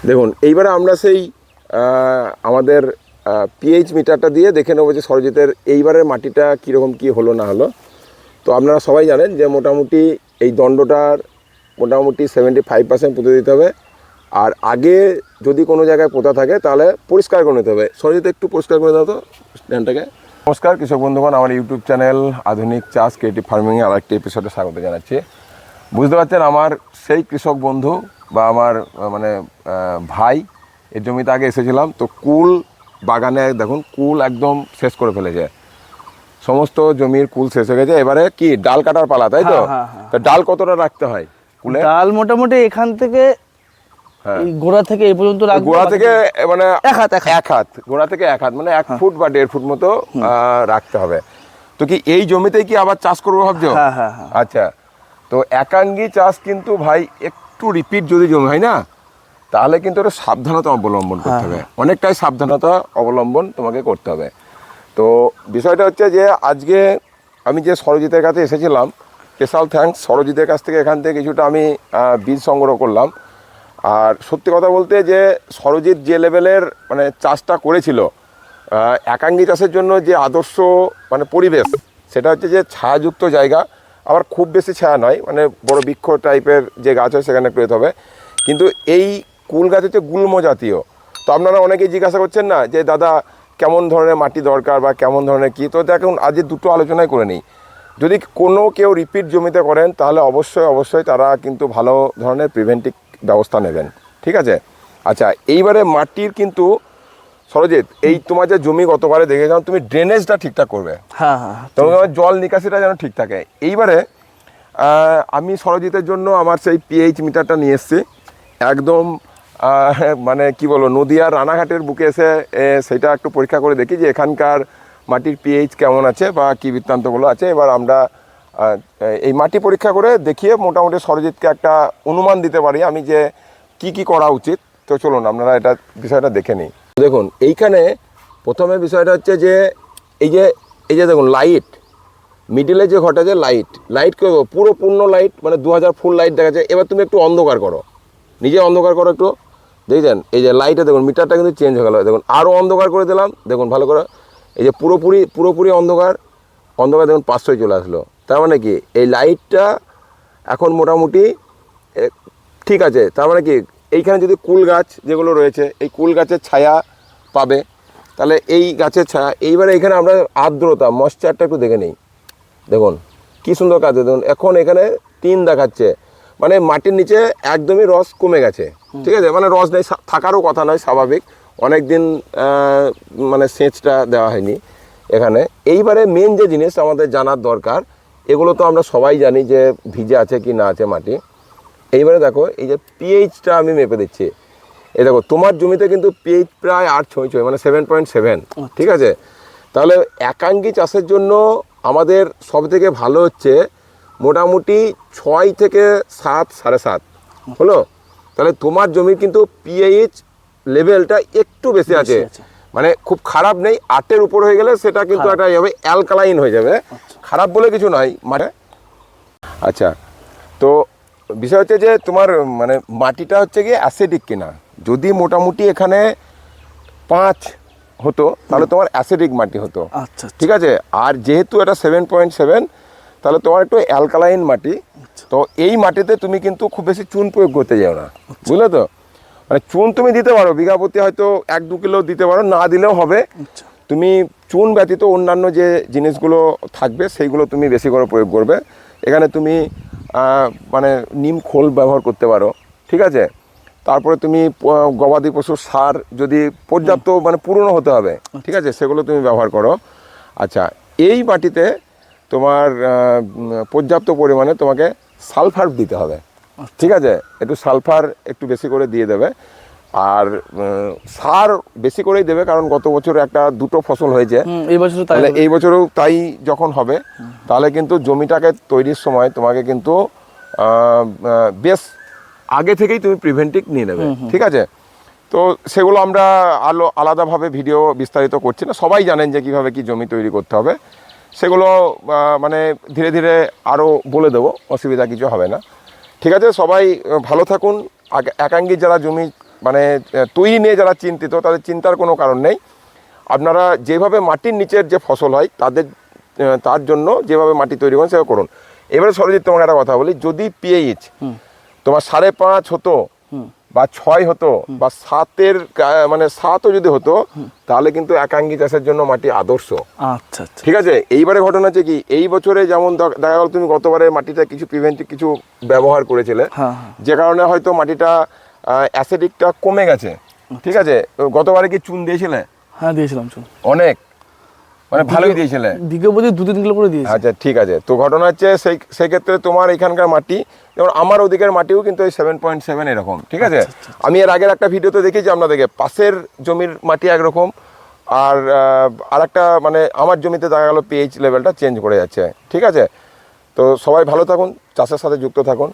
দেখুন এইবারে আমরা সেই আমাদের পিএইচ মিটারটা দিয়ে দেখে নেবো যে সরজিতের এইবারের মাটিটা কীরকম কী হলো না হলো। তো আপনারা সবাই জানেন যে মোটামুটি এই দণ্ডটার মোটামুটি 75% পুঁতে দিতে হবে। আর আগে যদি কোনো জায়গায় পোতা থাকে তাহলে পরিষ্কার করে নিতে হবে। সরজিৎ একটু পরিষ্কার করে দাও তো স্ট্যান্ডটাকে। নমস্কার কৃষক বন্ধুগণ, আমার ইউটিউব চ্যানেল আধুনিক চাষ ক্রিয়েটিভ ফার্মিংয়ে আর একটি এপিসোডে স্বাগত জানাচ্ছি। বুঝতে পারছেন আমার সেই কৃষক বন্ধু বা আমার ভাই এর জমিতে আগে এসেছিলাম। তো কুল বাগানে দেখুন কুল একদম শেষ করে ফেলেছে, সমস্ত জমির কুল শেষ হয়ে গেছে। এবারে কি ডাল কাটার পালা, তাই তো? তো ডাল কতটা রাখতে হয় কুলে? ডাল মোটামুটি এখান থেকে গোড়া থেকে এই পর্যন্ত রাখবো। গোড়া থেকে মানে এক হাত গোড়া থেকে এক হাত মানে 1 ফুট বা 1.5 ফুট মতো রাখতে হবে। তো কি এই জমিতেই কি আবার চাষ করবো ভাবছো? হ্যাঁ। আচ্ছা, তো একাঙ্গী চাষ কিন্তু ভাই একটু রিপিট যদি জমি হয় না, তাহলে কিন্তু একটা সাবধানতা অবলম্বন করতে হবে, অনেকটাই সাবধানতা অবলম্বন তোমাকে করতে হবে। তো বিষয়টা হচ্ছে যে আজকে আমি যে সরজিতের কাছে এসেছিলাম, স্পেশাল থ্যাঙ্কস সরজিতের কাছ থেকে, এখান থেকে কিছুটা আমি বীজ সংগ্রহ করলাম। আর সত্যি কথা বলতে যে সরজিৎ যে লেভেলের মানে চাষটা করেছিল, একাঙ্গী চাষের জন্য যে আদর্শ মানে পরিবেশ, সেটা হচ্ছে যে ছায়াযুক্ত জায়গা, আবার খুব বেশি ছায়া নয়, মানে বড় বৃক্ষ টাইপের যে গাছ হয় সেখানে একটু যেতে হবে। কিন্তু এই কুল গাছ হচ্ছে গুল্ম জাতীয়। তো আপনারা অনেকেই জিজ্ঞাসা করছেন না যে দাদা কেমন ধরনের মাটি দরকার বা কেমন ধরনের কী। তো দেখুন আজ দুটো আলোচনাই করে নিই। যদি কোনো কেউ রিপিট জমিতে করেন তাহলে অবশ্যই তারা কিন্তু ভালো ধরনের প্রিভেন্টিভ ব্যবস্থা নেবেন, ঠিক আছে? আচ্ছা, এইবারে মাটির কিন্তু সরজিৎ, এই তোমার যে জমি গতবারে দেখেছিলাম, তুমি ড্রেনেজটা ঠিকঠাক করবে। হ্যাঁ তোমার জল নিকাশিটা যেন ঠিক থাকে। এইবারে আমি সরজিতের জন্য আমার সেই পিএইচ মিটারটা নিয়ে এসেছি, একদম মানে কি বলবো, নদিয়ার রানাঘাটের বুকে এসে সেটা একটু পরীক্ষা করে দেখি যে এখানকার মাটির পিএইচ কেমন আছে বা কী বৃত্তান্তগুলো আছে। এবার আমরা এই মাটি পরীক্ষা করে দেখিয়ে মোটামুটি সরজিৎকে একটা অনুমান দিতে পারি আমি যে কি করা উচিত। তো চলুন আপনারা এটা বিষয়টা দেখে নিই। দেখুন এইখানে প্রথমে বিষয়টা হচ্ছে যে এই যে দেখুন লাইট মিডিলে যে ঘটা যে লাইট করবো পুরো পূর্ণ লাইট, মানে 2000 ফুল লাইট দেখা যায়। এবার তুমি একটু অন্ধকার করো, নিজে অন্ধকার করো একটু, দেখছেন এই যে লাইটে দেখুন মিটারটা কিন্তু চেঞ্জ হয়ে গেল। দেখুন আরও অন্ধকার করে দিলাম, দেখুন ভালো করে, এই যে পুরোপুরি অন্ধকার দেখুন 500 চলে আসলো। তার মানে কি এই লাইটটা এখন মোটামুটি ঠিক আছে। তার মানে কি এইখানে যদি কুল গাছ যেগুলো রয়েছে, এই কুল গাছের ছায়া পাবে, তাহলে এই গাছের ছায়া। এইবারে এখানে আমরা আর্দ্রতা ময়েশ্চারটা একটু দেখে নিই। দেখুন কী সুন্দর কাজ, দেখুন এখন এখানে 3 দেখাচ্ছে, মানে মাটির নিচে একদমই রস কমে গেছে, ঠিক আছে? মানে রস নেই, থাকারও কথা নয়, স্বাভাবিক, অনেক দিন মানে সেচটা দেওয়া হয়নি এখানে। এইবারে মেন যে জিনিস আমাদের জানার দরকার, এগুলো তো আমরা সবাই জানি যে ভিজে আছে কি না আছে মাটি। এইবারে দেখো এই যে পিএইচটা আমি মেপে দিচ্ছি, এই দেখো তোমার জমিতে কিন্তু পিএইচ প্রায় 8 ছুঁই, মানে 7.7, ঠিক আছে? তাহলে একাঙ্গী চাষের জন্য আমাদের সব থেকে ভালো হচ্ছে মোটামুটি 6 থেকে 7, 7.5 হলো। তাহলে তোমার জমির কিন্তু পিএইচ লেভেলটা একটু বেশি আছে, মানে খুব খারাপ নেই। 8-এর উপর হয়ে গেলে সেটা কিন্তু একটা অ্যালকালাইন হয়ে যাবে, খারাপ বলে কিছু নয় মানে। আচ্ছা, তো বিষয় হচ্ছে যে তোমার মানে মাটিটা হচ্ছে গিয়ে অ্যাসিডিক কিনা। যদি মোটামুটি এখানে 5 হতো তাহলে তোমার অ্যাসিডিক মাটি হতো, আচ্ছা ঠিক আছে? আর যেহেতু এটা 7.7, তাহলে তোমার একটু অ্যালকালাইন মাটি। তো এই মাটিতে তুমি কিন্তু খুব বেশি চুন প্রয়োগ করতে যাও না, বুঝলে তো? মানে চুন তুমি দিতে পারো বিঘা প্রতি হয়তো 1-2 কিলো দিতে পারো, না দিলেও হবে। তুমি চুন ব্যতীত অন্যান্য যে জিনিসগুলো থাকবে সেইগুলো তুমি বেশি করে প্রয়োগ করবে। এখানে তুমি মানে নিম খোল ব্যবহার করতে পারো, ঠিক আছে? তারপরে তুমি গবাদি পশুর সার যদি পর্যাপ্ত মানে পুরনো হতে হবে, ঠিক আছে, সেগুলো তুমি ব্যবহার করো। আচ্ছা, এই মাটিতে তোমার পর্যাপ্ত পরিমাণে তোমাকে সালফার দিতে হবে, ঠিক আছে? একটু সালফার একটু বেশি করে দিয়ে দেবে। আর সার বেশি করেই দেবে, কারণ গত বছর 2টো ফসল হয়েছে, এই বছরও তাই যখন হবে, তাহলে কিন্তু জমিটাকে তৈরির সময় তোমাকে কিন্তু বেশ আগে থেকেই তুমি প্রিভেন্টিভ নিয়ে নেবে, ঠিক আছে? তো সেগুলো আমরা আলাদাভাবে ভিডিও বিস্তারিত করছি না, সবাই জানেন যে কীভাবে কি জমি তৈরি করতে হবে। সেগুলো মানে ধীরে ধীরে আরও বলে দেবো, অসুবিধা কিছু হবে না, ঠিক আছে? সবাই ভালো থাকুন। একাঙ্গী যারা জমি মানে তৈরি নিয়ে যারা চিন্তিত তাদের চিন্তার কোনো কারণ নেই। আপনারা যেভাবে মাটির নিচের যে ফসল হয় তার জন্য যেভাবে মাটি তৈরি করেন সেভাবে করুন। এবারে সরজিৎ তোমাকে একটা কথা বলি, যদি পিএইচ তোমার 5.5 হতো বা 6 হতো বা 7-এর মানে 7ও যদি হতো, তাহলে কিন্তু একাঙ্গী চাষের জন্য মাটি আদর্শ। আচ্ছা আচ্ছা। ঠিক আছে, এইবারে ঘটনা হচ্ছে কি, এই বছরে যেমন দেখা গেল তুমি গতবারে মাটিটা কিছু প্রিভেন্টিভ কিছু ব্যবহার করেছিলে, হ্যাঁ। যে কারণে হয়তো মাটিটা অ্যাসিডিকটা কমে গেছে। ঠিক আছে, গতবারে কি চুন দিয়েছিলে? হ্যাঁ দিয়েছিলাম চুন অনেক, মানে ভালোই দিয়েছিলে। বিঘে প্রতি 2-3 কিলো করে দিয়েছি। আচ্ছা ঠিক আছে, তো ঘটনা হচ্ছে সেই ক্ষেত্রে তোমার এখানকার মাটি, যেমন আমার ওদিকের মাটিও কিন্তু এই 7.7 এরকম। ঠিক আছে, আমি এর আগের একটা ভিডিওতে দেখেছি আপনাদেরকে, পাশের জমির মাটি একরকম, আর আরেকটা মানে আমার জমিতে দেখা গেল পিএইচ লেভেলটা চেঞ্জ করে যাচ্ছে। ঠিক আছে, তো সবাই ভালো থাকুন, চাষের সাথে যুক্ত থাকুন।